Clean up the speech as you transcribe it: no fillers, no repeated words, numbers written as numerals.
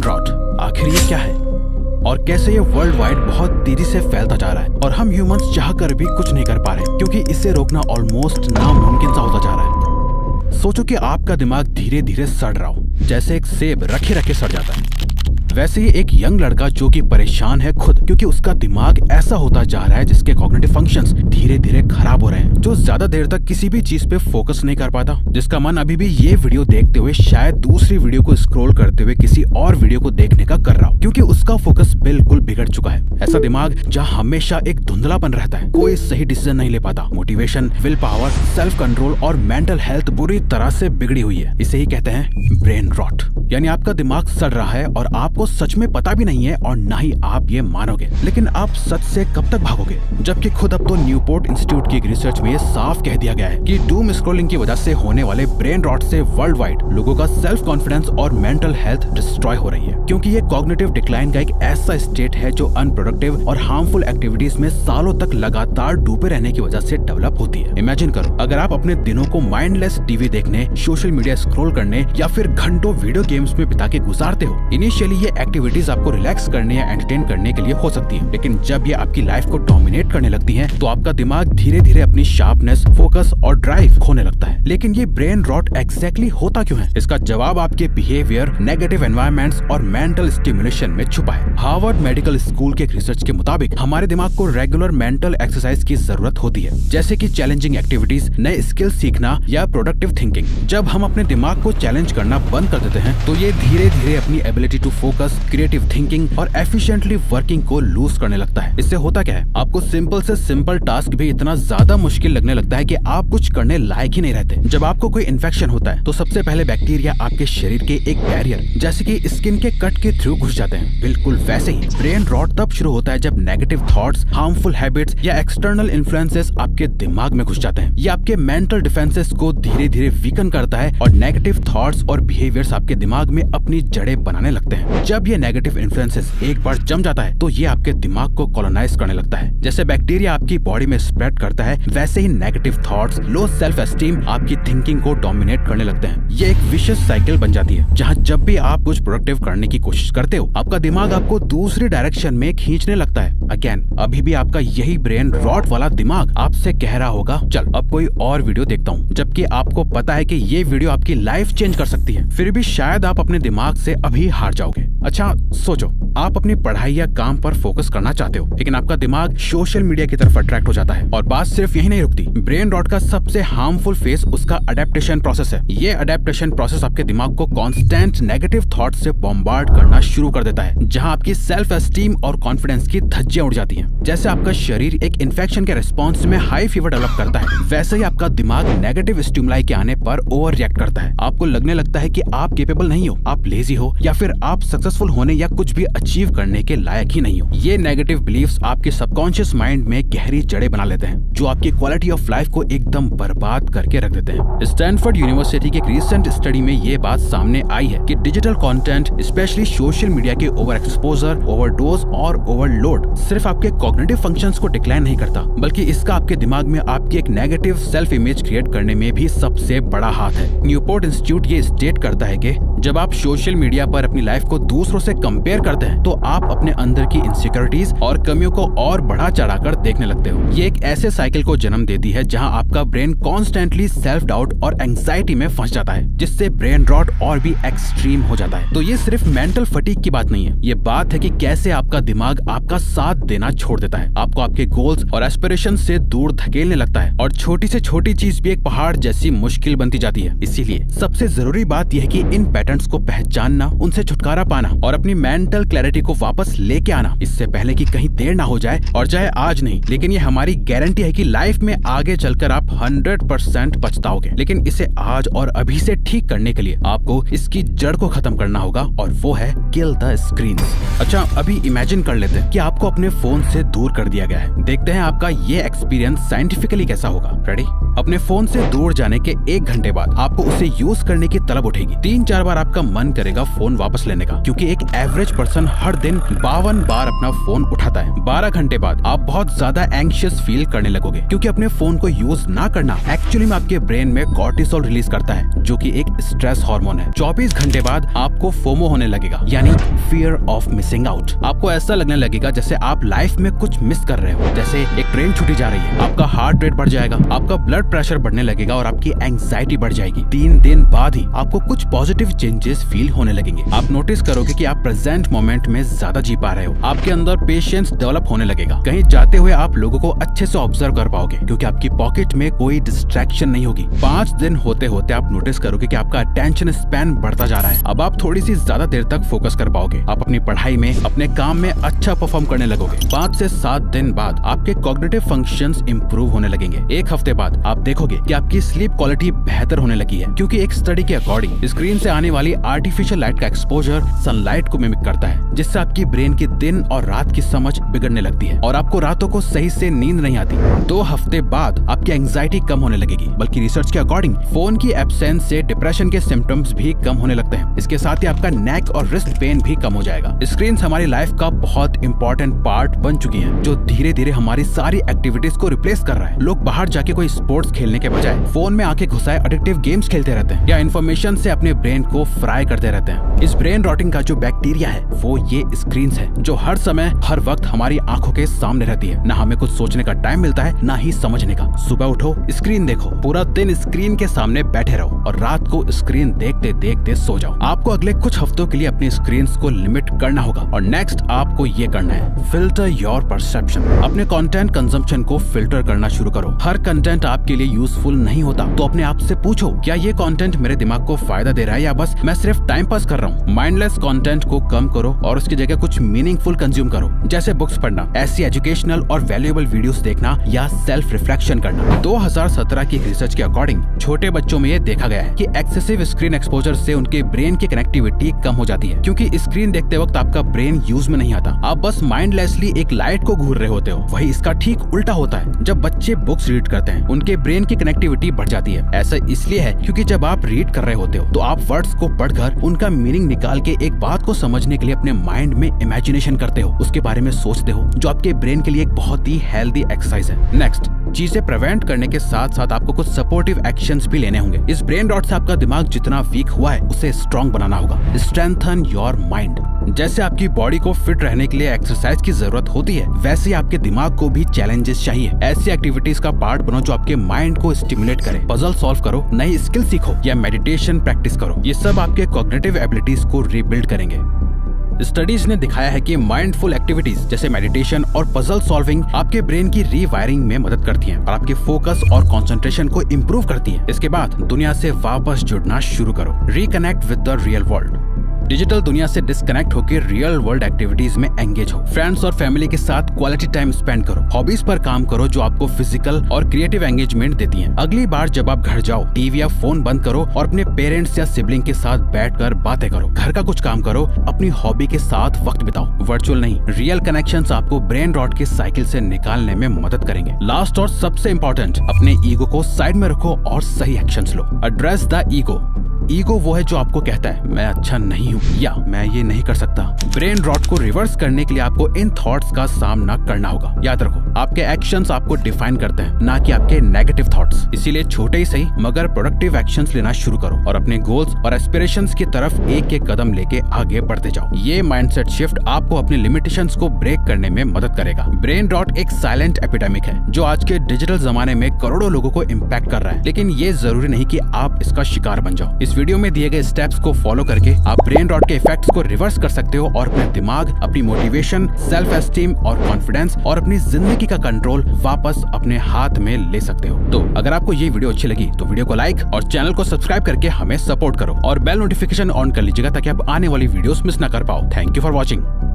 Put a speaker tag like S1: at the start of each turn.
S1: Rot आखिर ये क्या है और कैसे ये वर्ल्ड वाइड बहुत तेजी से फैलता जा रहा है और हम ह्यूमंस चाह कर भी कुछ नहीं कर पा रहे क्योंकि इसे रोकना ऑलमोस्ट नामुमकिन सा होता जा रहा है। सोचो कि आपका दिमाग धीरे धीरे सड़ रहा हो, जैसे एक सेब रखे रखे सड़ जाता है। वैसे ही एक यंग लड़का जो कि परेशान है खुद क्योंकि उसका दिमाग ऐसा होता जा रहा है जिसके कॉग्निटिव फंक्शंस धीरे धीरे खराब हो रहे हैं, जो ज्यादा देर तक किसी भी चीज पे फोकस नहीं कर पाता, जिसका मन अभी भी ये वीडियो देखते हुए शायद दूसरी वीडियो को स्क्रॉल करते हुए किसी और वीडियो को देखने का कर रहा हो क्योंकि उसका फोकस बिल्कुल बिगड़ चुका है। ऐसा दिमाग जहाँ हमेशा एक धुंधलापन रहता है, कोई सही डिसीजन नहीं ले पाता, motivation, will power, self control और मेंटल हेल्थ बुरी तरह से बिगड़ी हुई है। इसे ही कहते हैं ब्रेन रॉट, यानी आपका दिमाग सड़ रहा है और आपको सच में पता भी नहीं है और ना ही आप ये मानोगे, लेकिन आप सच से कब तक भागोगे? जबकि खुद अब तो न्यूपोर्ट इंस्टीट्यूट की एक रिसर्च में ये साफ कह दिया गया है कि डूम स्क्रॉलिंग की वजह से होने वाले ब्रेन रॉट से वर्ल्ड वाइड लोगों का सेल्फ कॉन्फिडेंस और मेंटल हेल्थ डिस्ट्रॉय हो रही है, क्योंकि ये कॉग्निटिव डिक्लाइन का एक ऐसा स्टेट है जो अनप्रोडक्टिव और हार्मफुल एक्टिविटीज में सालों तक लगातार डूबे रहने की वजह से डेवलप होती है। इमेजिन करो अगर आप अपने दिनों को माइंडलेस टीवी देखने, सोशल मीडिया स्क्रॉल करने या फिर घंटों वीडियो गेम्स में बिता के गुजारते हो। इनिशियली ये एक्टिविटीज आपको रिलैक्स करने या एंटरटेन करने के लिए हो सकती है, लेकिन जब ये आपकी लाइफ को डोमिनेट करने लगती हैं, तो आपका दिमाग धीरे धीरे अपनी शार्पनेस, फोकस और ड्राइव खोने लगता है। लेकिन ये ब्रेन रॉट एग्जैक्टली होता क्यों है? इसका जवाब आपके बिहेवियर, नेगेटिव एनवायरनमेंट्स और मेंटल स्टिमुलेशन में छुपा है। हार्वर्ड मेडिकल स्कूल के एक रिसर्च के मुताबिक हमारे दिमाग को रेगुलर मेंटल एक्सरसाइज की जरूरत होती है, जैसे कि चैलेंजिंग एक्टिविटीज, नए स्किल सीखना या प्रोडक्टिव थिंकिंग। जब हम अपने दिमाग को चैलेंज करना बंद कर देते हैं, तो ये धीरे धीरे अपनी ability to focus, creative thinking और एफिशिएंटली वर्किंग को लूज करने लगता है। इससे होता क्या है, आपको सिंपल से सिंपल टास्क भी इतना ज्यादा मुश्किल लगने लगता है कि आप कुछ करने लायक ही नहीं रहते। जब आपको कोई इन्फेक्शन होता है तो सबसे पहले बैक्टीरिया आपके शरीर के एक बैरियर जैसे कि स्किन के कट के थ्रू घुस जाते हैं। बिल्कुल वैसे ही ब्रेन रॉट तब शुरू होता है जब नेगेटिव थॉट्स, हार्मफुल हैबिट्स या एक्सटर्नल इन्फ्लुएंसेस आपके दिमाग में घुस जाते हैं। ये आपके मेंटल डिफेंसेस को धीरे धीरे वीकन करता है और नेगेटिव थॉट्स और बिहेवियर्स आपके दिमाग में अपनी जड़ें बनाने लगते हैं। जब ये नेगेटिव इन्फ्लुएंसेस एक बार जम जाता है तो ये आपके दिमाग को कॉलोनाइज करने लगता है। जैसे बैक्टीरिया आपकी बॉडी में स्प्रेड करता है, वैसे ही negative thoughts, low self esteem आपकी थिंकिंग को डोमिनेट करने लगते हैं। ये एक विशियस साइकिल बन जाती है जहाँ जब भी आप कुछ प्रोडक्टिव करने की कोशिश करते हो, आपका दिमाग आपको दूसरी डायरेक्शन में खींचने लगता है। अगेन अभी भी आपका यही ब्रेन रॉट वाला दिमाग आपसे कह रहा होगा, चल अब कोई और वीडियो देखता हूँ, जबकि आपको पता है कि ये वीडियो आपकी लाइफ चेंज कर सकती है। फिर भी शायद आप अपने दिमाग से अभी हार जाओगे। अच्छा सोचो, आप अपनी पढ़ाई या काम पर फोकस करना चाहते हो, लेकिन आपका दिमाग सोशल मीडिया की तरफ अट्रैक्ट हो जाता है। और बात सिर्फ यही नहीं रुकती, ब्रेन रॉट का सबसे हार्मफुल फेस उसका अडेप्टेशन प्रोसेस है। ये अडेप्टेशन प्रोसेस आपके दिमाग को कांस्टेंट नेगेटिव थॉट से बॉम्बार्ड करना शुरू कर देता है, जहां आपकी सेल्फ एस्टीम और कॉन्फिडेंस की धज्जियां उड़ जाती हैं। जैसे आपका शरीर एक इन्फेक्शन के रिस्पॉन्स में हाई फीवर डेवलप करता है, वैसे ही आपका दिमाग नेगेटिव स्टिमुलाई के आने पर ओवर रिएक्ट करता है। आपको लगने लगता है कि आप केपेबल नहीं हो, आप लेजी हो या फिर आप सक्सेसफुल होने या कुछ भी अचीव करने के लायक ही नहीं हो। ये नेगेटिव बिलीफ्स आपके सबकॉन्शियस माइंड में गहरी जड़ें बना लेते हैं, जो आपकी क्वालिटी ऑफ लाइफ को एकदम बर्बाद करके रख देते हैं। स्टैनफोर्ड यूनिवर्सिटी की एक रिसेंट स्टडी में ये बात सामने आई है कि digital content, specially social media के ओवर एक्सपोजर, ओवरडोज और ओवरलोड सिर्फ आपके कॉग्निटिव फंक्शंस को डिक्लाइन नहीं करता, बल्कि इसका आपके दिमाग में आपकी एक नेगेटिव सेल्फ इमेज क्रिएट करने में भी सबसे बड़ा हाथ है। न्यूपोर्ट इंस्टीट्यूट ये स्टेट करता है कि जब आप सोशल मीडिया पर अपनी लाइफ को दूसरों से कंपेयर करते हैं, तो आप अपने अंदर की इनसिक्योरिटीज और कमियों को और बढ़ा चढ़ाकर देखने लगते हो। ये एक ऐसे साइकिल को जन्म देती है जहां आपका ब्रेन कॉन्स्टेंटली सेल्फ डाउट और एंग्जाइटी में फंस जाता है, जिससे ब्रेन रॉट और भी एक्सट्रीम हो जाता है। तो ये सिर्फ मेंटल फटीग की बात नहीं है, ये बात है कि कैसे आपका दिमाग आपका साथ देना छोड़ देता है, आपको आपके गोल्स और एस्पिरेशन से दूर धकेलने लगता है, और छोटी से छोटी चीज भी एक पहाड़ जैसी मुश्किल बनती जाती है। इसीलिए सबसे जरूरी बात यह है कि इन पैटर्न्स को पहचानना, उनसे छुटकारा पाना और अपनी मेंटल क्लैरिटी को वापस लेके आना, इससे पहले कि कहीं देर ना हो जाए, और चाहे आज नहीं, लेकिन ये हमारी गारंटी है कि लाइफ में आगे चलकर आप 100% पछताओगे। लेकिन इसे आज और अभी से ठीक करने के लिए आपको इसकी जड़ को खत्म करना होगा, और वो है किल द स्क्रीन। अच्छा अभी इमेजिन कर लेते हैं कि आपको अपने फोन से दूर कर दिया गया है। देखते हैं आपका ये एक्सपीरियंस साइंटिफिकली कैसा होगा। रेडी? अपने फोन से दूर जाने के 1 घंटे बाद आपको उसे यूज करने की तलब उठेगी। 3-4 बार आपका मन करेगा फोन वापस लेने का, क्योंकि एक एवरेज पर्सन हर दिन 52 बार अपना फोन उठाता है। 12 घंटे बाद आप बहुत ज्यादा एंग्शियस फील करने लगोगे, क्योंकि अपने फोन को यूज ना करना एक्चुअली में आपके ब्रेन में कॉर्टिसोल रिलीज करता है, जो कि एक स्ट्रेस हार्मोन है। 24 घंटे बाद आपको फोमो होने लगेगा, यानी फियर ऑफ मिसिंग आउट। आपको ऐसा लगने लगेगा जैसे आप लाइफ में कुछ मिस कर रहे हो, जैसे एक ट्रेन छूटी जा रही है। आपका हार्ट रेट बढ़ जाएगा, आपका ब्लड प्रेशर बढ़ने लगेगा और आपकी एंग्जाइटी बढ़ जाएगी। 3 दिन बाद ही आपको कुछ पॉजिटिव चेंजेस फील होने लगेंगे। आप नोटिस करोगे कि आप प्रेजेंट मोमेंट में ज्यादा जी पा रहे हो। आपके अंदर पेशेंस डेवलप होने लगेगा। कहीं जाते हुए आप लोगों को अच्छे से ऑब्जर्व कर पाओगे, क्योंकि आपकी पॉकेट में कोई डिस्ट्रैक्शन नहीं होगी। 5 दिन होते होते आप नोटिस करोगे कि आपका अटेंशन स्पैन बढ़ता जा रहा है। अब आप थोड़ी सी ज्यादा देर तक फोकस कर पाओगे। आप अपनी पढ़ाई में, अपने काम में अच्छा परफॉर्म करने लगोगे। 5 से 7 दिन बाद आपके कॉग्निटिव फंक्शंस इंप्रूव होने लगेंगे। 1 हफ्ते बाद आप देखोगे कि आपकी स्लीप क्वालिटी बेहतर होने लगी है, क्योंकि एक स्टडी के अकॉर्डिंग स्क्रीन से आने वाली आर्टिफिशियल लाइट का एक्सपोजर सनलाइट को मिमिक करता है, जिससे आपकी ब्रेन की दिन और रात की समझ बिगड़ने लगती है और आपको रातों को सही से नींद नहीं आती। 2 हफ्ते बाद आपकी एंग्जाइटी कम होने लगेगी। बल्कि रिसर्च के अकॉर्डिंग फोन की एब्सेंस से डिप्रेशन के सिम्टम्स भी कम होने लगते हैं। इसके साथ ही आपका नेक और रिस्ट पेन भी कम हो जाएगा। स्क्रीन हमारी लाइफ का बहुत इंपॉर्टेंट पार्ट बन चुकी है, जो धीरे धीरे हमारी सारी एक्टिविटीज को रिप्लेस कर रहा है। लोग बाहर जाके कोई स्पोर्ट्स खेलने के बजाय फोन में आके घुसाए एडिक्टिव गेम्स खेलते रहते हैं या इन्फॉर्मेशन से अपने ब्रेन को फ्राई करते रहते हैं। इस ब्रेन रॉटिंग का जो बैक्टीरिया है वो ये स्क्रीन है, जो हर समय हर वक्त हमारी आंखों के सामने रहती है। ना हमें कुछ सोचने का टाइम मिलता है, ना ही समझने का। सुबह उठो, स्क्रीन देखो, पूरा दिन स्क्रीन के सामने बैठे रहो और रात को स्क्रीन देखते देखते सो जाओ। आपको अगले कुछ हफ्तों के लिए अपनी स्क्रीन को लिमिट करना होगा। और नेक्स्ट आपको ये करना है, फिल्टर योर परसेप्शन। अपने कंटेंट कंजम्पशन को फिल्टर करना शुरू करो। हर कंटेंट आपके लिए यूजफुल नहीं होता, तो अपने आप से पूछो, क्या ये कंटेंट मेरे दिमाग को फायदा दे रहा है या बस मैं सिर्फ टाइम पास कर रहा हूँ। माइंडलेस कंटेंट को कम करो और उसकी जगह कुछ मीनिंगफुल कंज्यूम करो, जैसे बुक्स पढ़ना, ऐसी एजुकेशनल और वैल्यूएबल वीडियोस देखना या सेल्फ रिफ्लेक्शन करना। 2017 की रिसर्च के अकॉर्डिंग छोटे बच्चों में ये देखा गया है कि एक्सेसिव स्क्रीन एक्सपोजर से उनके ब्रेन की कनेक्टिविटी कम हो जाती है, क्योंकि स्क्रीन देखते वक्त आपका ब्रेन यूज में नहीं आता। आप बस माइंडलेसली एक लाइट को घूर रहे होते हो। वही इसका ठीक उल्टा होता है। जब बच्चे बुक्स रीड करते हैं, उनके ब्रेन की कनेक्टिविटी बढ़ जाती है। ऐसा इसलिए है क्योंकि जब आप रीड कर रहे होते हो तो आप वर्ड्स को पढ़कर उनका मीनिंग निकाल के एक बात को समझने के लिए अपने माइंड में इमेजिनेशन करते हो, उसके बारे में सोचते हो, जो आपके ब्रेन के लिए एक बहुत ही हेल्दी एक्सरसाइज है। नेक्स्ट, चीजें प्रिवेंट करने के साथ साथ आपको कुछ सपोर्टिव एक्शंस भी लेने होंगे। इस ब्रेन रॉट से आपका दिमाग जितना वीक हुआ है उसे स्ट्रॉन्ग बनाना होगा। Strengthen your mind. जैसे आपकी बॉडी को फिट रहने के लिए एक्सरसाइज की जरूरत होती है, वैसे आपके दिमाग को भी चैलेंजेस चाहिए। ऐसी एक्टिविटीज का पार्ट बनो जो आपके माइंड को स्टिमुलेट करे। पजल सॉल्व करो, नई स्किल सीखो या मेडिटेशन प्रैक्टिस करो। ये सब आपके कॉग्निटिव एबिलिटीज को रीबिल्ड करेंगे। स्टडीज ने दिखाया है कि माइंडफुल एक्टिविटीज जैसे मेडिटेशन और पजल सॉल्विंग आपके ब्रेन की रीवायरिंग में मदद करती हैं और आपके फोकस और कंसंट्रेशन को इम्प्रूव करती है। इसके बाद दुनिया से वापस जुड़ना शुरू करो। Reconnect with the real world. Digital दुनिया से डिस्कनेक्ट होकर रियल वर्ल्ड एक्टिविटीज में एंगेज हो। फ्रेंड्स और फैमिली के साथ क्वालिटी टाइम स्पेंड करो। हॉबीज पर काम करो जो आपको फिजिकल और क्रिएटिव एंगेजमेंट देती हैं। अगली बार जब आप घर जाओ, टीवी या फोन बंद करो और अपने पेरेंट्स या सिबलिंग के साथ बैठकर बातें करो। घर का कुछ काम करो, अपनी हॉबी के साथ वक्त बिताओ। वर्चुअल नहीं, रियल कनेक्शंस आपको ब्रेन रॉट के साइकिल से निकालने में मदद करेंगे। लास्ट और सबसे इम्पोर्टेंट, अपने ईगो को साइड में रखो और सही actions low. Address the ego. Ego वो है जो आपको कहता है मैं अच्छा नहीं हूँ या मैं ये नहीं कर सकता। ब्रेन रॉट को रिवर्स करने के लिए आपको इन थॉट्स का सामना करना होगा। याद रखो, आपके एक्शंस आपको डिफाइन करते हैं, ना कि आपके नेगेटिव थॉट्स। इसीलिए छोटे ही सही मगर प्रोडक्टिव एक्शंस लेना शुरू करो और अपने गोल्स और एस्पिरेशंस की तरफ एक एक कदम लेके आगे बढ़ते जाओ। ये माइंडसेट शिफ्ट आपको अपने लिमिटेशंस को ब्रेक करने में मदद करेगा। ब्रेन रॉट एक साइलेंट एपिडेमिक है जो आज के डिजिटल जमाने में करोड़ों लोगों को इम्पैक्ट कर रहा है, लेकिन ये जरूरी नहीं कि आप इसका शिकार बन जाओ। इस वीडियो में दिए गए स्टेप्स को फॉलो करके आप ब्रेन रॉट के इफेक्ट्स को रिवर्स कर सकते हो और अपने दिमाग, अपनी मोटिवेशन, सेल्फ एस्टीम और कॉन्फिडेंस और अपनी जिंदगी का कंट्रोल वापस अपने हाथ में ले सकते हो। तो अगर आपको ये वीडियो अच्छी लगी तो वीडियो को लाइक और चैनल को सब्सक्राइब करके हमें सपोर्ट करो और बेल नोटिफिकेशन ऑन कर लीजिएगा ताकि आप आने वाली वीडियोस मिस ना कर पाओ। Thank you for watching.